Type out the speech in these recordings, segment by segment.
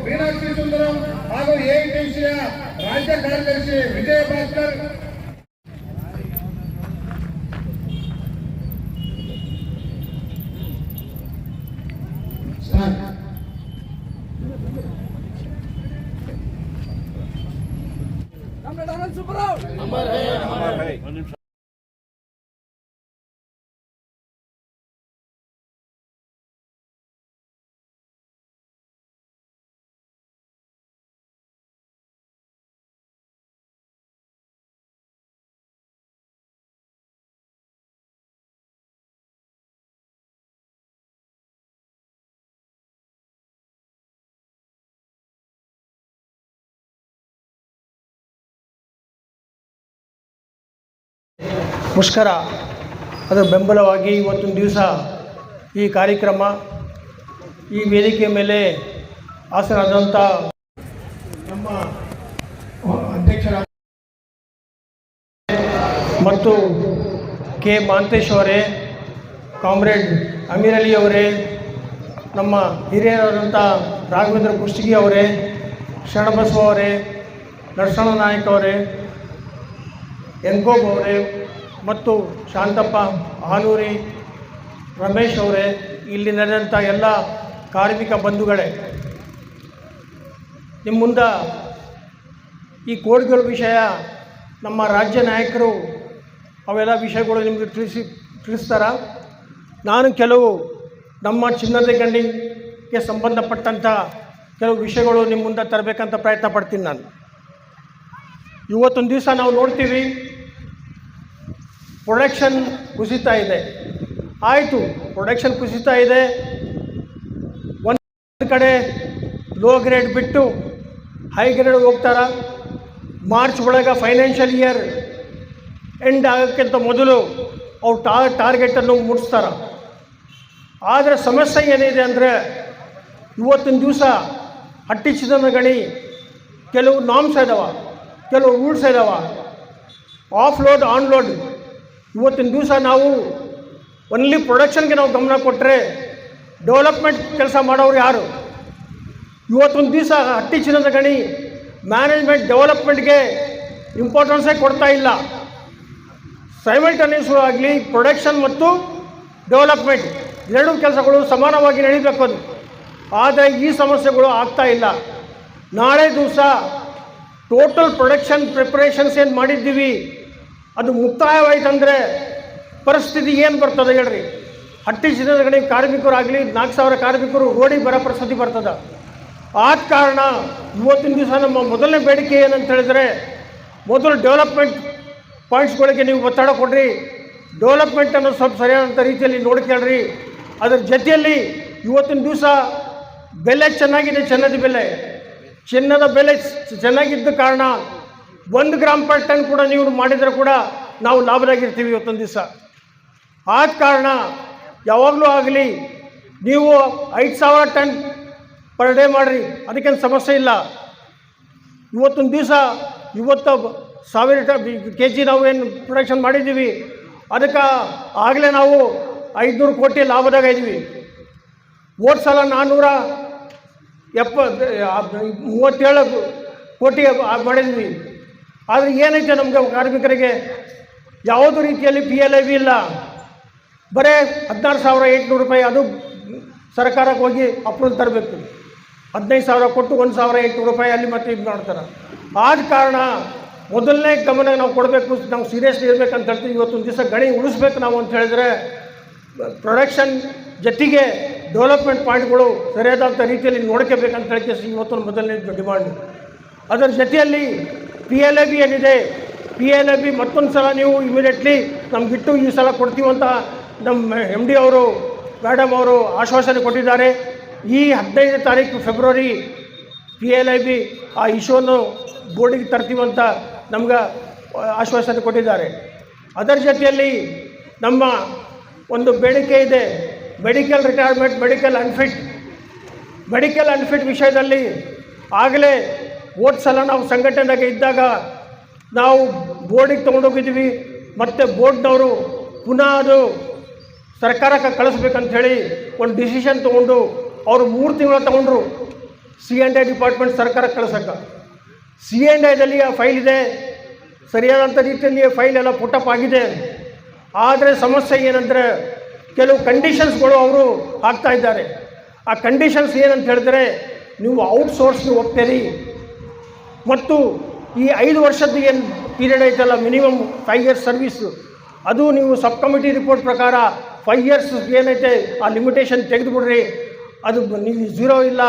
ಮೀನಾಕ್ಷಿ ಸುಂದರಂ ಹಾಗೂ ಎಐಟಿಸಿಯ ರಾಜ್ಯ ಕಾರ್ಯದರ್ಶಿ ವಿಜಯ ಭಾಸ್ಕರ್. ಮುಷ್ಕರ ಅದರ ಬೆಂಬಲವಾಗಿ ಇವತ್ತೊಂದು ದಿವಸ ಈ ಕಾರ್ಯಕ್ರಮ ಈ ವೇದಿಕೆ ಮೇಲೆ ಹಾಸನರಾದಂಥ ನಮ್ಮ ಅಧ್ಯಕ್ಷರ ಮತ್ತು ಕೆ ಮಾಂತೇಶ್ ಅವರೇ, ಕಾಮ್ರೇಡ್ ಅಮೀರ್ ಅಲಿ ಅವರೇ, ನಮ್ಮ ಹಿರಿಯರಾದಂಥ ರಾಘವೇಂದ್ರ ಕುಷ್ಟಗಿ ಅವರೇ, ಶರಣಬಸವ ಅವರೇ, ನರಸಣ್ಣ ನಾಯಕ್ ಅವರೇ, ಎನ್ಗೋಬ್ ಅವರೇ ಮತ್ತು ಶಾಂತಪ್ಪ ಹಾನೂರಿ, ರಮೇಶ್ ಅವರೇ, ಇಲ್ಲಿ ನಡೆದಂಥ ಎಲ್ಲ ಕಾರ್ಮಿಕ ಬಂಧುಗಳೇ, ನಿಮ್ಮ ಮುಂದೆ ಈ ಕೋಡ್ಗಳ ವಿಷಯ ನಮ್ಮ ರಾಜ್ಯ ನಾಯಕರು ಅವೆಲ್ಲ ವಿಷಯಗಳು ನಿಮಗೆ ತಿಳಿಸ್ತಾರ. ನಾನು ಕೆಲವು ನಮ್ಮ ಚಿನ್ನದ ಗಂಡಿಗೆ ಸಂಬಂಧಪಟ್ಟಂಥ ಕೆಲವು ವಿಷಯಗಳು ನಿಮ್ಮ ಮುಂದೆ ತರಬೇಕಂತ ಪ್ರಯತ್ನ ಪಡ್ತೀನಿ. ನಾನು ಇವತ್ತೊಂದು ದಿವಸ ನಾವು ನೋಡ್ತೀವಿ ಪ್ರೊಡಕ್ಷನ್ ಕುಸಿತಾ ಇದೆ. ಆಯಿತು, ಪ್ರೊಡಕ್ಷನ್ ಕುಸಿತಾ ಇದೆ, ಒಂದು ಕಡೆ ಲೋ ಗ್ರೇಡ್ ಬಿಟ್ಟು ಹೈ ಗ್ರೇಡ್ ಹೋಗ್ತಾರ. ಮಾರ್ಚ್ ಒಳಗೆ ಫೈನಾನ್ಷಿಯಲ್ ಇಯರ್ ಎಂಡ್ ಆಗೋಕ್ಕಿಂತ ಮೊದಲು ಅವ್ರು ಟಾರ್ಗೆಟನ್ನು ಮುಟ್ಟಿಸ್ತಾರೆ. ಆದರೆ ಸಮಸ್ಯೆ ಏನಿದೆ ಅಂದರೆ ಇವತ್ತಿನ ದಿವಸ ಹಟ್ಟಿ ಚಿನ್ನದ ಗಣಿ ಕೆಲವು ನಾಮ್ಸ್ ಇದ್ದಾವೆ, ಕೆಲವು ರೂಲ್ಸ್ ಇದ್ದಾವೆ, ಆಫ್ ಲೋಡ್ ಆನ್ ಲೋಡ್. ಇವತ್ತಿನ ದಿವಸ ನಾವು ಒನ್ಲಿ ಪ್ರೊಡಕ್ಷನ್ಗೆ ನಾವು ಗಮನ ಕೊಟ್ಟರೆ ಡೆವಲಪ್ಮೆಂಟ್ ಕೆಲಸ ಮಾಡೋರು ಯಾರು? ಇವತ್ತೊಂದು ದಿವಸ ಹಟ್ಟಿ ಚಿನ್ನದ ಗಣಿ ಮ್ಯಾನೇಜ್ಮೆಂಟ್ ಡೆವಲಪ್ಮೆಂಟ್ಗೆ ಇಂಪಾರ್ಟೆನ್ಸೇ ಕೊಡ್ತಾ ಇಲ್ಲ. ಸೈಮಲ್ಟೇನಿಯಸ್ ಆಗಲಿ ಪ್ರೊಡಕ್ಷನ್ ಮತ್ತು ಡೆವಲಪ್ಮೆಂಟ್ ಎರಡೂ ಕೆಲಸಗಳು ಸಮಾನವಾಗಿ ನಡೀಬೇಕು. ಅದು ಆದರೆ ಈ ಸಮಸ್ಯೆಗಳು ಆಗ್ತಾ ಇಲ್ಲ. ನಾಳೆ ದಿವಸ ಟೋಟಲ್ ಪ್ರೊಡಕ್ಷನ್ ಪ್ರಿಪ್ರೇಷನ್ಸ್ ಏನು ಮಾಡಿದ್ದೀವಿ ಅದು ಮುಕ್ತಾಯವಾಯ್ತಂದರೆ ಪರಿಸ್ಥಿತಿ ಏನು ಬರ್ತದೆ ಹೇಳ್ರಿ? ಹಟ್ಟಿ ಚಿನ್ನದ ಗಣಿ ಕಾರ್ಮಿಕರಾಗಲಿ 4,000 ಕಾರ್ಮಿಕರು ರೋಡಿಗೆ ಬರೋ ಪರಿಸ್ಥಿತಿ ಬರ್ತದೆ. ಆದ ಕಾರಣ ಇವತ್ತಿನ ದಿವಸ ನಮ್ಮ ಮೊದಲನೇ ಬೇಡಿಕೆ ಏನಂತ ಹೇಳಿದ್ರೆ, ಮೊದಲು ಡೆವಲಪ್ಮೆಂಟ್ ಪಾಯಿಂಟ್ಸ್ಗಳಿಗೆ ನೀವು ಒತ್ತಡ ಕೊಡ್ರಿ, ಡೆವಲಪ್ಮೆಂಟನ್ನು ಸ್ವಲ್ಪ ಸರಿಯಾದಂಥ ರೀತಿಯಲ್ಲಿ ನೋಡ್ಕೊಳ್ರಿ. ಅದರ ಜೊತೆಯಲ್ಲಿ ಇವತ್ತಿನ ದಿವಸ ಬೆಲೆ ಚೆನ್ನಾಗಿದೆ, ಚಿನ್ನದ ಬೆಲೆ ಚೆನ್ನಾಗಿದ್ದ ಕಾರಣ 1 ಗ್ರಾಮ್ ಪರ್ ಟನ್ ಕೂಡ ನೀವು ಮಾಡಿದರೆ ಕೂಡ ನಾವು ಲಾಭದಾಗಿರ್ತೀವಿ ಇವತ್ತೊಂದು ದಿವಸ. ಆದ ಕಾರಣ ಯಾವಾಗಲೂ ಆಗಲಿ ನೀವು 5,000 ಟನ್ ಪರ್ ಡೇ ಮಾಡಿರಿ, ಅದಕ್ಕೇನು ಸಮಸ್ಯೆ ಇಲ್ಲ. ಇವತ್ತೊಂದು ದಿವಸ 10,000 kg ನಾವು ಏನು ಪ್ರೊಡಕ್ಷನ್ ಮಾಡಿದ್ದೀವಿ, ಅದಕ್ಕೆ ಆಗಲೇ ನಾವು 500 ಕೋಟಿ ಲಾಭದಾಗ ಇದ್ದೀವಿ. ಹೋದ ಸಲ 437 ಕೋಟಿ ಮಾಡಿದ್ವಿ. ಆದರೆ ಏನೈತೆ ನಮಗೆ ಕಾರ್ಮಿಕರಿಗೆ ಯಾವುದೇ ರೀತಿಯಲ್ಲಿ PLIB ಇಲ್ಲ. ಬರೀ 16,800 ರೂಪಾಯಿ ಅದು ಸರ್ಕಾರಕ್ಕೆ ಹೋಗಿ ಅಪ್ರೂವಲ್ ತರಬೇಕು. 15,000 ಕೊಟ್ಟು 1,800 ರೂಪಾಯಿ ಅಲ್ಲಿ ಮತ್ತೆ ಇದು ಮಾಡ್ತಾರೆ. ಆದ ಕಾರಣ ಮೊದಲನೇ ಗಮನ ನಾವು ಕೊಡಬೇಕು, ನಾವು ಸೀರಿಯಸ್ಲಿ ಇರಬೇಕಂತ ಹೇಳ್ತೀವಿ. ಇವತ್ತೊಂದು ದಿವಸ ಗಣಿ ಉಳಿಸ್ಬೇಕು ನಾವು ಅಂತ ಹೇಳಿದ್ರೆ ಪ್ರೊಡಕ್ಷನ್ ಜೊತೆಗೆ ಡೆವಲಪ್ಮೆಂಟ್ ಪಾಯಿಂಟ್ಗಳು ಸರಿಯಾದಂಥ ರೀತಿಯಲ್ಲಿ ನೋಡ್ಕೋಬೇಕಂತ ಹೇಳಿ ಇವತ್ತೊಂದು ಮೊದಲನೇ ಡಿಮಾಂಡ್. ಅದರ ಜೊತೆಯಲ್ಲಿ PLIB ಏನಿದೆ, PLIB ಮತ್ತೊಂದು ಸಲ ನೀವು ಇಮಿಡಿಯೇಟ್ಲಿ ನಮಗಿಟ್ಟು ಈ ಸಲ ಕೊಡ್ತೀವಂತ ನಮ್ಮ MD ಅವರು ಮೇಡಮ್ ಅವರು ಆಶ್ವಾಸನೆ ಕೊಟ್ಟಿದ್ದಾರೆ. ಈ 15ನೇ ತಾರೀಕು ಫೆಬ್ರವರಿ PLIB ಆ ಇಶ್ಯೂವನ್ನು ಬೋರ್ಡಿಗೆ ತರ್ತೀವಂತ ನಮ್ಗೆ ಆಶ್ವಾಸನೆ ಕೊಟ್ಟಿದ್ದಾರೆ. ಅದರ ಜೊತೆಯಲ್ಲಿ ನಮ್ಮ ಒಂದು ಬೇಡಿಕೆ ಇದೆ, ಮೆಡಿಕಲ್ ರಿಟೈರ್ಮೆಂಟ್, ಮೆಡಿಕಲ್ ಅನ್ಫಿಟ್ ವಿಷಯದಲ್ಲಿ ಆಗಲೇ ಹೋದ ಸಲ ನಾವು ಸಂಘಟನೆಗೆ ಇದ್ದಾಗ ನಾವು ಬೋರ್ಡಿಗೆ ತೊಗೊಂಡೋಗಿದ್ದೀವಿ. ಮತ್ತು ಬೋರ್ಡ್ನವರು ಪುನಃ ಅದು ಸರ್ಕಾರಕ್ಕೆ ಕಳಿಸ್ಬೇಕಂಥೇಳಿ ಒಂದು ಡಿಸಿಷನ್ ತೊಗೊಂಡು ಅವರು 3 ತಿಂಗಳು ತೊಗೊಂಡ್ರು. C&I ಡಿಪಾರ್ಟ್ಮೆಂಟ್ ಸರ್ಕಾರಕ್ಕೆ ಕಳ್ಸೋಕ್ಕೆ. C&Iದಲ್ಲಿ ಆ ಫೈಲ್ ಇದೆ, ಸರಿಯಾದಂಥ ರೀತಿಯಲ್ಲಿ ಫೈಲ್ ಎಲ್ಲ ಪುಟಪ್ ಆಗಿದೆ. ಆದರೆ ಸಮಸ್ಯೆ ಏನಂದರೆ ಕೆಲವು ಕಂಡೀಷನ್ಸ್ಗಳು ಅವರು ಹಾಕ್ತಾ ಇದ್ದಾರೆ. ಆ ಕಂಡೀಷನ್ಸ್ ಏನಂತ ಹೇಳಿದ್ರೆ, ನೀವು ಔಟ್ಸೋರ್ಸ್ಗೆ ಹೋಗ್ತೀರಿ ಮತ್ತು ಈ 5 ವರ್ಷದ ಏನು ಪೀರಿಯಡ್ ಐತಲ್ಲ, ಮಿನಿಮಮ್ 5 ಇಯರ್ಸ್ ಸರ್ವೀಸು, ಅದು ನೀವು ಸಬ್ ಕಮಿಟಿ ರಿಪೋರ್ಟ್ ಪ್ರಕಾರ 5 ಇಯರ್ಸ್ ಏನೈತೆ ಆ ಲಿಮಿಟೇಷನ್ ತೆಗೆದುಬಿಡ್ರಿ. ಅದು ನೀವು 0 ಇಲ್ಲ,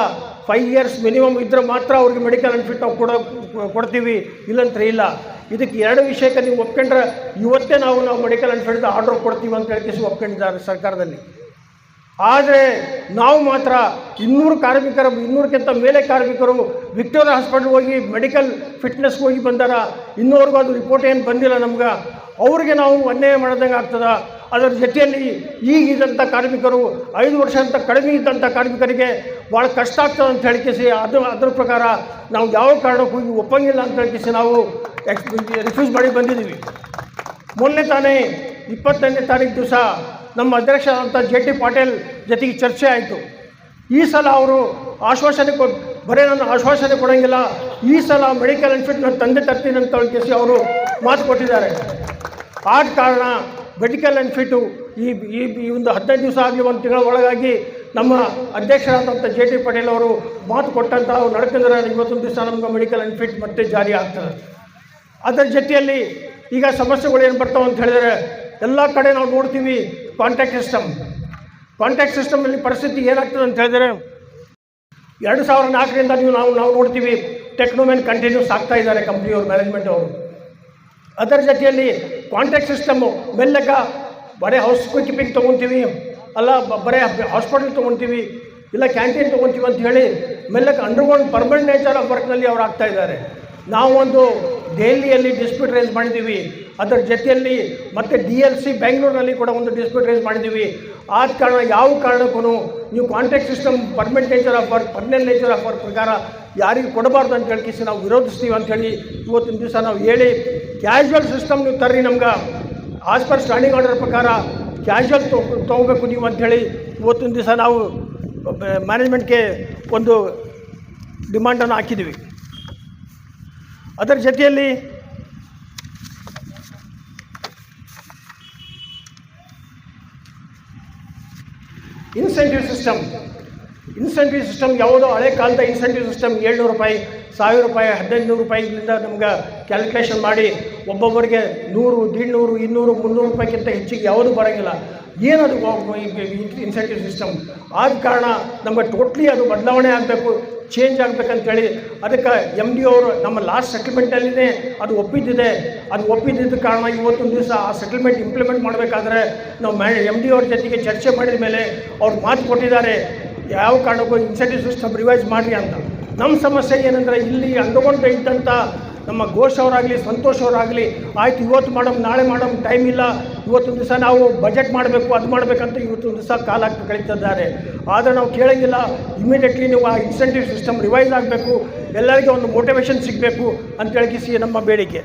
5 ಇಯರ್ಸ್ ಮಿನಿಮಮ್ ಇದ್ದರೆ ಮಾತ್ರ ಅವ್ರಿಗೆ ಮೆಡಿಕಲ್ ಬೆನಿಫಿಟ್ ನಾವು ಕೊಡ್ತೀವಿ, ಇಲ್ಲಂದ್ರೆ ಇಲ್ಲ. ಇದಕ್ಕೆ 2 ವಿಷಯಕ್ಕೆ ನೀವು ಒಪ್ಕೊಂಡ್ರೆ ಇವತ್ತೇ ನಾವು ಮೆಡಿಕಲ್ ಬೆನಿಫಿಟ್ ಆರ್ಡರ್ ಕೊಡ್ತೀವಿ ಅಂತ ಹೇಳಿ ಒಪ್ಕೊಂಡಿದ್ದಾರೆ ಸರ್ಕಾರದಲ್ಲಿ. ಆದರೆ ನಾವು ಮಾತ್ರ 200 ಕಾರ್ಮಿಕರು, 200ಕ್ಕಿಂತ ಮೇಲೆ ಕಾರ್ಮಿಕರು ವಿಕ್ಟೋರಿಯಾ ಹಾಸ್ಪಿಟಲ್ ಹೋಗಿ ಮೆಡಿಕಲ್ ಫಿಟ್ನೆಸ್ಗೆ ಹೋಗಿ ಬಂದಾರ, ಇನ್ನೂವರೆಗೂ ಅದು ರಿಪೋರ್ಟ್ ಏನು ಬಂದಿಲ್ಲ ನಮ್ಗೆ. ಅವ್ರಿಗೆ ನಾವು ಅನ್ಯಾಯ ಮಾಡೋದಂಗೆ ಆಗ್ತದೆ. ಅದರ ಜೊತೆಯಲ್ಲಿ ಈಗಿದ್ದಂಥ ಕಾರ್ಮಿಕರು 5 ವರ್ಷ ಅಂತ ಕಡಿಮೆ ಇದ್ದಂಥ ಕಾರ್ಮಿಕರಿಗೆ ಭಾಳ ಕಷ್ಟ ಆಗ್ತದೆ ಅಂತ ಹೇಳಿಕೆಸಿ ಅದ್ರ ಪ್ರಕಾರ ನಾವು ಯಾವ ಕಾರಣಕ್ಕೂ ಒಪ್ಪಂಗಿಲ್ಲ ಅಂತ ಹೇಳಿಕೆಸಿ ನಾವು ರಿಫ್ಯೂಸ್ ಮಾಡಿ ಬಂದಿದ್ದೀವಿ. ಮೊನ್ನೆ ತಾನೇ 25ನೇ ತಾರೀಕು ದಿವಸ ನಮ್ಮ ಅಧ್ಯಕ್ಷರಾದಂಥ JT ಪಾಟೀಲ್ ಜೊತೆಗೆ ಚರ್ಚೆ ಆಯಿತು. ಈ ಸಲ ಅವರು ಆಶ್ವಾಸನೆ ಬರೀ ನನ್ನ ಆಶ್ವಾಸನೆ ಕೊಡೋಂಗಿಲ್ಲ, ಈ ಸಲ ಮೆಡಿಕಲ್ ಬೆನಿಫಿಟ್ ನಾನು ತಂದೆ ತರ್ತೀನಿ ಅಂತ ಹೇಳಿಕೆಸಿ ಅವರು ಮಾತು ಕೊಟ್ಟಿದ್ದಾರೆ. ಆದ ಕಾರಣ ಮೆಡಿಕಲ್ ಬೆನಿಫಿಟ್ಟು ಈ ಒಂದು 15 ದಿವಸ ಆಗಲಿ, 1 ತಿಂಗಳ ಒಳಗಾಗಿ ನಮ್ಮ ಅಧ್ಯಕ್ಷರಾದಂಥ JT ಪಾಟೀಲ್ ಅವರು ಮಾತು ಕೊಟ್ಟಂತ ಅವ್ರು ನಡ್ಕೊಂಡ್ರೆ ಇವತ್ತೊಂದು ದಿವಸ ನಮ್ಗೆ ಮೆಡಿಕಲ್ ಬೆನಿಫಿಟ್ ಮತ್ತೆ ಜಾರಿ ಆಗ್ತದೆ. ಅದರ ಜೊತೆಯಲ್ಲಿ ಈಗ ಸಮಸ್ಯೆಗಳು ಏನು ಬರ್ತಾವೆ ಅಂತ ಹೇಳಿದರೆ, ಎಲ್ಲ ಕಡೆ ನಾವು ನೋಡ್ತೀವಿ ಕಾಂಟ್ಯಾಕ್ಟ್ ಸಿಸ್ಟಮಲ್ಲಿ ಪರಿಸ್ಥಿತಿ ಏನಾಗ್ತದೆ ಅಂತ ಹೇಳಿದರೆ, 2004ರಿಂದ ನಾವು ನೋಡ್ತೀವಿ ಟೆಕ್ನೋಮೆನ್ ಕಂಟಿನ್ಯೂಸ್ ಆಗ್ತಾ ಇದ್ದಾರೆ ಕಂಪ್ನಿಯವರು, ಮ್ಯಾನೇಜ್ಮೆಂಟ್ ಅವರು. ಅದರ ಜೊತೆಯಲ್ಲಿ ಕಾಂಟ್ಯಾಕ್ಟ್ ಸಿಸ್ಟಮು ಮೆಲ್ಲಕ ಬರೀ ಹೌಸ್ ಕೀಪಿಂಗ್ ತೊಗೊತೀವಿ, ಅಲ್ಲ ಬರೀ ಹಾಸ್ಪಿಟಲ್ ತೊಗೊತೀವಿ, ಇಲ್ಲ ಕ್ಯಾಂಟೀನ್ ತೊಗೊತೀವಿ ಅಂತ ಹೇಳಿ ಮೆಲ್ಲಕ್ಕೆ ಅಂಡರ್ಗ್ರೌಂಡ್ ಪರ್ಮನೆಂಟ್ ನೇಚರ್ ಆಫ್ ವರ್ಕ್ನಲ್ಲಿ ಅವ್ರು ಆಗ್ತಾ ಇದ್ದಾರೆ. ನಾವೊಂದು ದೆಹಲಿಯಲ್ಲಿ ಡಿಸ್ಪ್ಯೂಟ್ ರೈಸ್ ಮಾಡಿದ್ದೀವಿ, ಅದರ ಜೊತೆಯಲ್ಲಿ ಮತ್ತು DLC ಬೆಂಗಳೂರಿನಲ್ಲಿ ಕೂಡ ಒಂದು ಡಿಸ್ಪ್ಯೂಟ್ ರೈಸ್ ಮಾಡಿದ್ದೀವಿ. ಆದ ಕಾರಣ ಯಾವ ಕಾರಣಕ್ಕೂ ನೀವು contact system permanent nature of work ಪ್ರಕಾರ ಯಾರಿಗೂ ಕೊಡಬಾರ್ದು ಅಂತ ಹೇಳಿಸಿ ನಾವು ವಿರೋಧಿಸ್ತೀವಿ ಅಂಥೇಳಿ ಇವತ್ತಿನ ದಿವಸ ನಾವು ಹೇಳಿ, ಕ್ಯಾಶುವಲ್ ಸಿಸ್ಟಮ್ ನೀವು ತರ್ರಿ, ನಮ್ಗೆ ಆಸ್ ಪರ್ ಸ್ಟ್ಯಾಂಡಿಂಗ್ ಆರ್ಡರ್ ಪ್ರಕಾರ ಕ್ಯಾಶುವಲ್ ತೊಗೋಬೇಕು ನೀವು ಅಂಥೇಳಿ ಇವತ್ತಿನ ದಿವಸ ನಾವು ಮ್ಯಾನೇಜ್ಮೆಂಟ್ಗೆ ಒಂದು ಡಿಮಾಂಡನ್ನು ಹಾಕಿದ್ದೀವಿ. ಅದರ ಜೊತೆಯಲ್ಲಿ ಇನ್ಸೆಂಟಿವ್ ಸಿಸ್ಟಮ್ ಯಾವುದೋ ಹಳೆ ಕಾಲದ ಇನ್ಸೆಂಟಿವ್ ಸಿಸ್ಟಮ್ 700 ರೂಪಾಯಿ, 1000 ರೂಪಾಯಿ, 1500 ರೂಪಾಯಿಗಳಿಂದ ನಮ್ಗೆ ಕ್ಯಾಲ್ಕುಲೇಷನ್ ಮಾಡಿ ಒಬ್ಬೊಬ್ಬರಿಗೆ 100, 150, 200, 300 ರೂಪಾಯಿಗಿಂತ ಹೆಚ್ಚಿಗೆ ಯಾವುದೂ ಬರೋಂಗಿಲ್ಲ. ಏನದು ಇನ್ಸೆಂಟಿವ್ ಸಿಸ್ಟಮ್? ಆದ ಕಾರಣ ನಮಗೆ ಟೋಟ್ಲಿ ಅದು ಬದಲಾವಣೆ ಆಗಬೇಕು, ಚೇಂಜ್ ಆಗಬೇಕಂತೇಳಿ ಅದಕ್ಕೆ MD ಅವರು ನಮ್ಮ ಲಾಸ್ಟ್ ಸೆಟಲ್ಮೆಂಟಲ್ಲಿನೇ ಅದು ಒಪ್ಪಿದ್ದಿದೆ. ಅದು ಒಪ್ಪಿದ್ದ ಕಾರಣ ಇವತ್ತೊಂದು ದಿವಸ ಆ ಸೆಟಲ್ಮೆಂಟ್ ಇಂಪ್ಲಿಮೆಂಟ್ ಮಾಡಬೇಕಾದ್ರೆ ನಾವು MD ಅವ್ರ ಜೊತೆಗೆ ಚರ್ಚೆ ಮಾಡಿದ ಮೇಲೆ ಅವ್ರು ಮಾತು ಕೊಟ್ಟಿದ್ದಾರೆ, ಯಾವ ಕಾರಣಕ್ಕೂ ಇನ್ಸೆಂಟಿವ್ ಸಿಸ್ಟಮ್ ರಿವೈಸ್ ಮಾಡಿರಿ ಅಂತ. ನಮ್ಮ ಸಮಸ್ಯೆ ಏನಂದರೆ, ಇಲ್ಲಿ ಅಂದುಕೊಂಡು ಇದ್ದಂಥ ನಮ್ಮ ಘೋಷ್ ಅವರಾಗಲಿ, ಸಂತೋಷ್ ಅವರಾಗಲಿ, ಆಯ್ತು ಇವತ್ತು ಮಾಡಮ್ ನಾಳೆ ಮಾಡಮ್, ಟೈಮ್ ಇಲ್ಲ, ಇವತ್ತೊಂದು ದಿವಸ ನಾವು ಬಜೆಟ್ ಮಾಡಬೇಕು, ಅದು ಮಾಡಬೇಕಂತ ಇವತ್ತೊಂದು ದಿವಸ ಕಾಲ ಕಳೀತಿದ್ದಾರೆ. ಆದರೆ ನಾವು ಕೇಳೋಂಗಿಲ್ಲ, ಇಮಿಡಿಯೇಟ್ಲಿ ನೀವು ಆ ಇನ್ಸೆಂಟಿವ್ ಸಿಸ್ಟಮ್ ರಿವೈಸ್ ಆಗಬೇಕು, ಎಲ್ಲರಿಗೂ ಒಂದು ಮೋಟಿವೇಶನ್ ಸಿಗಬೇಕು ಅಂತ ಹೇಳಿಸಿ ನಮ್ಮ ಬೇಡಿಕೆ.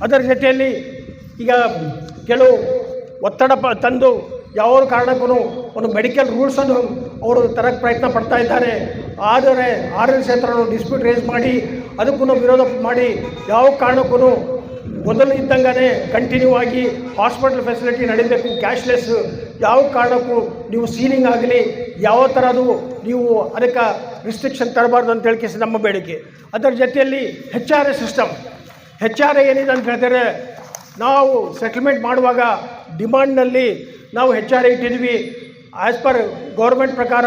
ಅದರ ಜೊತೆಯಲ್ಲಿ ಈಗ ಕೆಲವು ಒತ್ತಡ ತಂದು ಯಾವ ಕಾರಣಕ್ಕೂ ಒಂದು ಮೆಡಿಕಲ್ ರೂಲ್ಸನ್ನು ಅವರು ತರಕ್ಕೆ ಪ್ರಯತ್ನ ಪಡ್ತಾ ಇದ್ದಾರೆ. ಆದರೆ RLC ಹತ್ರ ಡಿಸ್ಪ್ಯೂಟ್ ರೇಸ್ ಮಾಡಿ ಅದಕ್ಕೂ ವಿರೋಧ ಮಾಡಿ ಯಾವ ಕಾರಣಕ್ಕೂ ಮೊದಲು ಇದ್ದಂಗೆ ಕಂಟಿನ್ಯೂ ಆಗಿ ಹಾಸ್ಪಿಟಲ್ ಫೆಸಿಲಿಟಿ ನಡೀಬೇಕು, ಕ್ಯಾಶ್ಲೆಸ್. ಯಾವ ಕಾರಣಕ್ಕೂ ನೀವು ಸೀಲಿಂಗ್ ಆಗಲಿ ಯಾವ ಥರದ್ದು ನೀವು ಅದಕ್ಕೆ ರಿಸ್ಟ್ರಿಕ್ಷನ್ ತರಬಾರ್ದು ಅಂತ ಹೇಳಿಕೆ ನಮ್ಮ ಬೇಡಿಕೆ. ಅದರ ಜೊತೆಯಲ್ಲಿ HRA ಸಿಸ್ಟಮ್, HRA ಏನಿದೆ ಅಂತ ಹೇಳಿದರೆ, ನಾವು ಸೆಟಲ್ಮೆಂಟ್ ಮಾಡುವಾಗ ಡಿಮಾಂಡ್ನಲ್ಲಿ ನಾವು HRA ಇಟ್ಟಿದ್ವಿ. ಆ್ಯಸ್ ಪರ್ ಗೌರ್ಮೆಂಟ್ ಪ್ರಕಾರ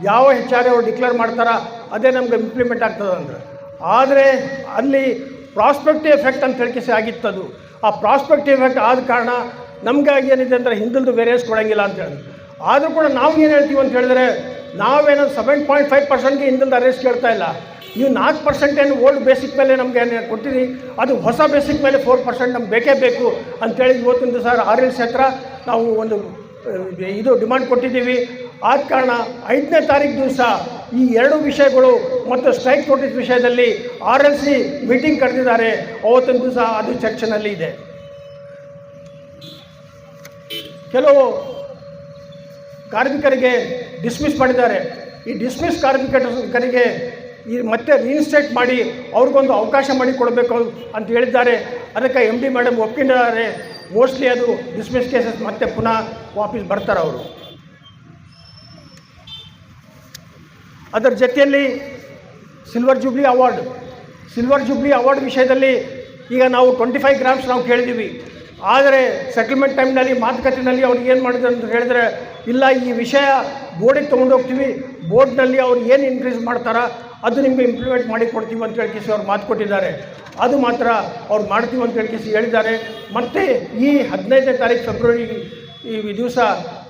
ಯಾವ HRA ಅವರು ಡಿಕ್ಲೇರ್ ಮಾಡ್ತಾರ ಅದೇ ನಮ್ಗೆ ಇಂಪ್ಲಿಮೆಂಟ್ ಆಗ್ತದೆ ಅಂದರೆ. ಆದರೆ ಅಲ್ಲಿ ಪ್ರಾಸ್ಪೆಕ್ಟಿವ್ ಎಫೆಕ್ಟ್ ಅಂತ ಹೇಳಿಕೆ ಆಗಿತ್ತದು. ಆ ಪ್ರಾಸ್ಪೆಕ್ಟಿವ್ ಎಫೆಕ್ಟ್ ಆದ ಕಾರಣ ನಮಗಾಗಿ ಏನಿದೆ ಅಂದರೆ ಹಿಂದಿಲ್ದು ವೇರಿಯಸ್ ಕೊಡೋಂಗಿಲ್ಲ ಅಂತ ಹೇಳಿದ್ರು. ಆದರೂ ಕೂಡ ನಾವು ಏನು ಹೇಳ್ತೀವಿ ಅಂತ ಹೇಳಿದ್ರೆ, ನಾವೇನೋ 7.5%ಗೆ ಹಿಂದಿಲ್ದು ಅರೇಸ್ಟ್ ಕೇಳ್ತಾ ಇಲ್ಲ. ನೀವು 4% ಏನು ಓಲ್ಡ್ ಬೇಸಿಕ್ ಮೇಲೆ ನಮಗೆ ಏನು ಕೊಟ್ಟಿರಿ, ಅದು ಹೊಸ ಬೇಸಿಕ್ ಮೇಲೆ 4% ನಮ್ಗೆ ಬೇಕೇ ಬೇಕು ಅಂಥೇಳಿ ಇವತ್ತಿನ ದಿವಸ RLC ಹತ್ರ ನಾವು ಒಂದು ಇದು ಡಿಮಾಂಡ್ ಕೊಟ್ಟಿದ್ದೀವಿ. ಆದ ಕಾರಣ 5ನೇ ತಾರೀಕು ದಿವಸ ಈ 2 ವಿಷಯಗಳು ಮತ್ತು ಸ್ಟ್ರೈಕ್ ನೋಟಿಸ್ ವಿಷಯದಲ್ಲಿ RLC ಮೀಟಿಂಗ್ ಕರೆದಿದ್ದಾರೆ. ಅವತ್ತಿನ ದಿವಸ ಅದು ಚರ್ಚೆನಲ್ಲಿ ಇದೆ. ಕೆಲವು ಕಾರ್ಮಿಕರಿಗೆ ಡಿಸ್ಮಿಸ್ ಮಾಡಿದ್ದಾರೆ. ಈ ಡಿಸ್ಮಿಸ್ ಕಾರ್ಮಿಕರಿಗೆ ಈ ಮತ್ತೆ ರೀಇನ್ಸ್ಟೇಟ್ ಮಾಡಿ ಅವ್ರಿಗೊಂದು ಅವಕಾಶ ಮಾಡಿ ಕೊಡಬೇಕು ಅಂತ ಹೇಳಿದ್ದಾರೆ. ಅದಕ್ಕೆ MD ಮೇಡಮ್ ಒಪ್ಕೊಂಡಿದ್ದಾರೆ. ಮೋಸ್ಟ್ಲಿ ಅದು ಡಿಸ್ಮಿಸ್ ಕೇಸಸ್ ಮತ್ತೆ ಪುನಃ ವಾಪಸ್ ಬರ್ತಾರೆ ಅವರು. ಅದರ ಜೊತೆಯಲ್ಲಿ ಸಿಲ್ವರ್ ಜೂಬ್ಲಿ ಅವಾರ್ಡ್ ವಿಷಯದಲ್ಲಿ ಈಗ ನಾವು 25 ಗ್ರಾಮ್ಸ್ ನಾವು ಕೇಳಿದ್ದೀವಿ. ಆದರೆ ಸೆಟಲ್ಮೆಂಟ್ ಟೈಮ್ನಲ್ಲಿ ಮಾತುಕತೆಯಲ್ಲಿ ಅವ್ರು ಏನು ಮಾಡಿದ್ರು ಅಂತ ಹೇಳಿದ್ರೆ, ಇಲ್ಲ ಈ ವಿಷಯ ಬೋರ್ಡಿಗೆ ತೊಗೊಂಡೋಗ್ತೀವಿ, ಬೋರ್ಡ್ನಲ್ಲಿ ಅವ್ರು ಏನು ಇನ್ಕ್ರೀಸ್ ಮಾಡ್ತಾರೋ ಅದು ನಿಮಗೆ ಇಂಪ್ಲಿಮೆಂಟ್ ಮಾಡಿ ಕೊಡ್ತೀವಿ ಅಂತ ಹೇಳಿಸಿ ಅವ್ರು ಮಾತು ಕೊಟ್ಟಿದ್ದಾರೆ. ಅದು ಮಾತ್ರ ಅವ್ರು ಮಾಡ್ತೀವಿ ಅಂತ ಹೇಳಿಸಿ ಹೇಳಿದ್ದಾರೆ. ಮತ್ತು ಈ 15ನೇ ತಾರೀಕು ಫೆಬ್ರವರಿ ಈ ದಿವಸ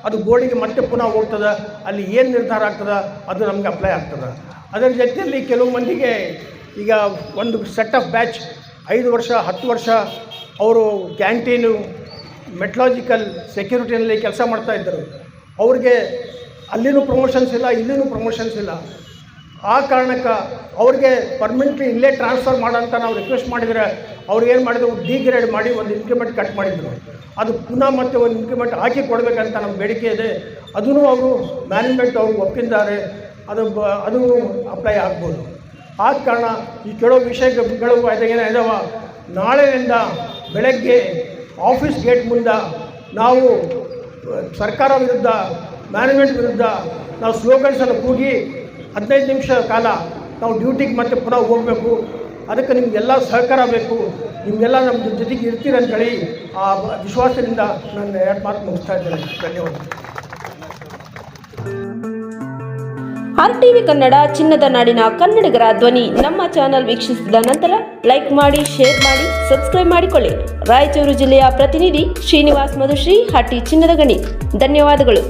ಅದು ಬೋರ್ಡಿಗೆ ಮತ್ತೆ ಪುನಃ ಹೋಗ್ತದೆ. ಅಲ್ಲಿ ಏನು ನಿರ್ಧಾರ ಆಗ್ತದೆ ಅದು ನಮಗೆ ಅಪ್ಲೈ ಆಗ್ತದೆ. ಅದರ ಜೊತೆಯಲ್ಲಿ ಕೆಲವು ಮಂದಿಗೆ ಈಗ ಒಂದು ಸೆಟ್ ಆಫ್ ಬ್ಯಾಚ್ 5 ವರ್ಷ 10 ವರ್ಷ ಅವರು ಕ್ಯಾಂಟೀನು ಮೆಟ್ಲಾಜಿಕಲ್ ಸೆಕ್ಯೂರಿಟಿನಲ್ಲಿ ಕೆಲಸ ಮಾಡ್ತಾಯಿದ್ದರು. ಅವ್ರಿಗೆ ಅಲ್ಲಿನೂ ಪ್ರಮೋಷನ್ಸ್ ಇಲ್ಲ, ಇಲ್ಲಿನೂ ಪ್ರಮೋಷನ್ಸ್ ಇಲ್ಲ. ಆ ಕಾರಣಕ್ಕೆ ಅವ್ರಿಗೆ ಪರ್ಮನೆಂಟ್ಲಿ ಇಲ್ಲೇ ಟ್ರಾನ್ಸ್ಫರ್ ಮಾಡೋಂತ ನಾವು ರಿಕ್ವೆಸ್ಟ್ ಮಾಡಿದರೆ ಅವ್ರು ಏನು ಮಾಡಿದ್ರು, ಡಿಗ್ರೇಡ್ ಮಾಡಿ ಒಂದು ಇನ್ಕ್ರಿಮೆಂಟ್ ಕಟ್ ಮಾಡಿದರು. ಅದು ಪುನಃ ಮತ್ತೆ ಒಂದು ಇನ್ಕ್ರಿಮೆಂಟ್ ಹಾಕಿ ಕೊಡಬೇಕಂತ ನಮ್ಮ ಬೇಡಿಕೆ ಇದೆ. ಅದನ್ನು ಅವರು ಮ್ಯಾನೇಜ್ಮೆಂಟ್ ಅವರು ಒಪ್ಪಿದ್ದಾರೆ. ಅದು ಅಪ್ಲೈ ಆಗ್ಬೋದು. ಆದ ಕಾರಣ ಈ ಕೆಲವು ವಿಷಯಗಳು ಏನಿದಾವ, ನಾಳೆಯಿಂದ ಬೆಳಗ್ಗೆ ಆಫೀಸ್ ಗೇಟ್ ಮುಂದೆ ನಾವು ಸರ್ಕಾರ ವಿರುದ್ಧ, ಮ್ಯಾನೇಜ್ಮೆಂಟ್ ವಿರುದ್ಧ ನಾವು ಸ್ಲೋಗನ್ಸನ್ನು ಕೂಗಿ 15 ನಿಮಿಷ ಕಾಲ ನಾವು ಡ್ಯೂಟಿಗೆ ಮತ್ತೆ ಪುನಃ ಹೋಗಬೇಕು. ಅದಕ್ಕೆ ನಿಮಗೆಲ್ಲ ಸಹಕಾರ ಬೇಕು. ನಿಮಗೆಲ್ಲ ನಮ್ಮ ಜೊತೆಗೆ ಇರ್ತೀರಂತೇಳಿ ಆ ವಿಶ್ವಾಸದಿಂದ ನಾನು 2 ಮಾತು ಮುಗಿಸ್ತಾ ಇದ್ದೇನೆ. ಧನ್ಯವಾದ. RTV ಕನ್ನಡ, ಚಿನ್ನದ ನಾಡಿನ ಕನ್ನಡಿಗರ ಧ್ವನಿ. ನಮ್ಮ ಚಾನಲ್ ವೀಕ್ಷಿಸಿದ ನಂತರ ಲೈಕ್ ಮಾಡಿ, ಶೇರ್ ಮಾಡಿ, ಸಬ್ಸ್ಕ್ರೈಬ್ ಮಾಡಿಕೊಳ್ಳಿ. ರಾಯಚೂರು ಜಿಲ್ಲೆಯ ಪ್ರತಿನಿಧಿ ಶ್ರೀನಿವಾಸ್ ಮಧುಶ್ರೀ, ಹಟ್ಟಿ ಚಿನ್ನದ ಗಣಿ. ಧನ್ಯವಾದಗಳು.